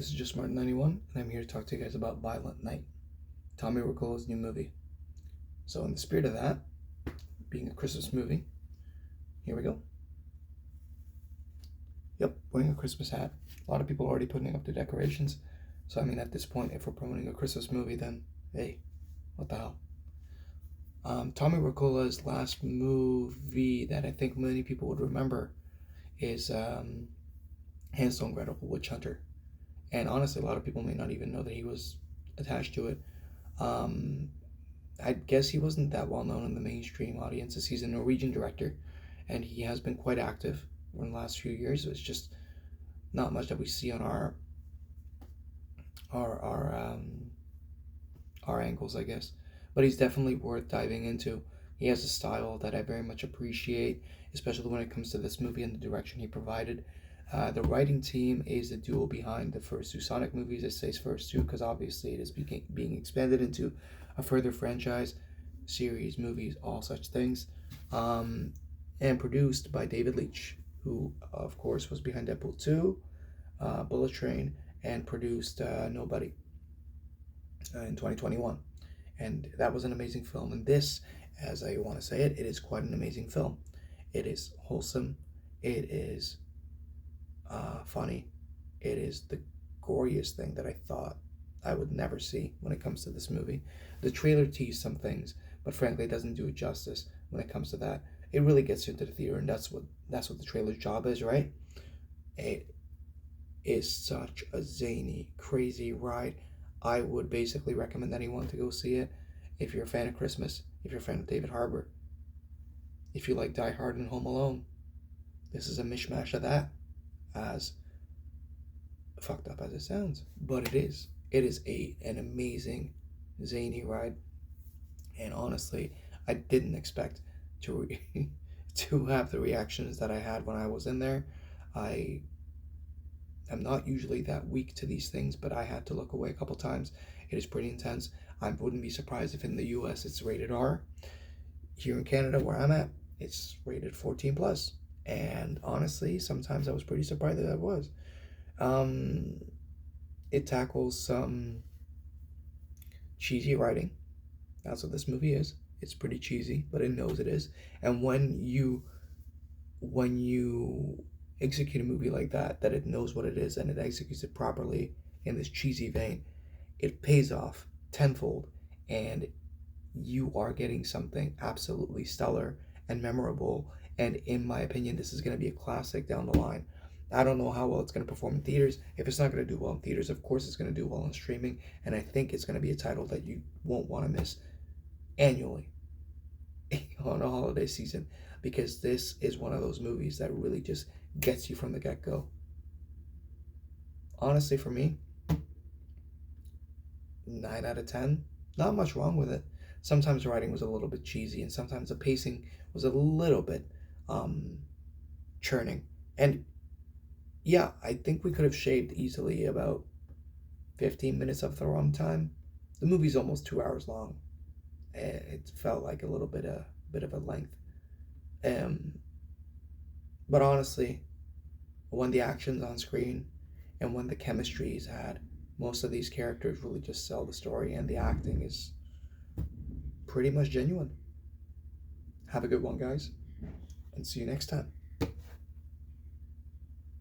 this is Just Smart 91, and I'm here to talk to you guys about Violent Night, Tommy Wirkola's new movie. So, in the spirit of that, being a Christmas movie, here we go. Yep, wearing a Christmas hat. A lot of people are already putting up the decorations. So, I mean, at this point, if we're promoting a Christmas movie, then hey, what the hell? Tommy Wirkola's last movie that I think many people would remember is Hansel and Gretel, Witch Hunter. And honestly, a lot of people may not even know that he was attached to it. I guess he wasn't that well known in the mainstream audiences. He's a Norwegian director, and he has been quite active in the last few years. It's just not much that we see on our angles, I guess. But he's definitely worth diving into. He has a style that I very much appreciate, especially when it comes to this movie and the direction he provided. The writing team is the duo behind the first two Sonic movies. It says first two because obviously it is being expanded into a further franchise, series, movies, all such things. And produced by David Leitch, who of course was behind Deadpool 2, Bullet Train, and produced Nobody in 2021. And that was an amazing film. And this, as I want to say it, it is quite an amazing film. It is wholesome. It is funny. It is the goriest thing that I thought I would never see when it comes to this movie. The trailer teased some things, but frankly, it doesn't do it justice when it comes to that. It really gets you into the theater, and that's what the trailer's job is, right? It is such a zany, crazy ride. I would basically recommend anyone to go see it if you're a fan of Christmas, if you're a fan of David Harbour, if you like Die Hard and Home Alone. This is a mishmash of that, as fucked up as it sounds, but it is. It is an amazing, zany ride, and honestly, I didn't expect to to have the reactions that I had when I was in there. I am not usually that weak to these things, but I had to look away a couple times. It is pretty intense. I wouldn't be surprised if in the US it's rated R. Here in Canada, where I'm at, it's rated 14 plus. And honestly, sometimes I was pretty surprised that it was. It tackles some cheesy writing. That's what this movie is. It's pretty cheesy, but it knows it is. And when you execute a movie like that it knows what it is and it executes it properly in this cheesy vein, it pays off tenfold, and you are getting something absolutely stellar and memorable. And in my opinion, this is going to be a classic down the line. I don't know how well it's going to perform in theaters. If it's not going to do well in theaters, of course it's going to do well on streaming. And I think it's going to be a title that you won't want to miss annually on a holiday season, because this is one of those movies that really just gets you from the get-go. Honestly, for me, 9 out of 10. Not much wrong with it. Sometimes the writing was a little bit cheesy, and sometimes the pacing was a little bit churning. And yeah, I think we could have shaved easily about 15 minutes of the runtime. The movie's almost 2 hours long. It felt like a little bit of a length. But honestly, when the action's on screen and when the chemistry is had, most of these characters really just sell the story, and the acting is pretty much genuine. Have a good one, guys, and see you next time.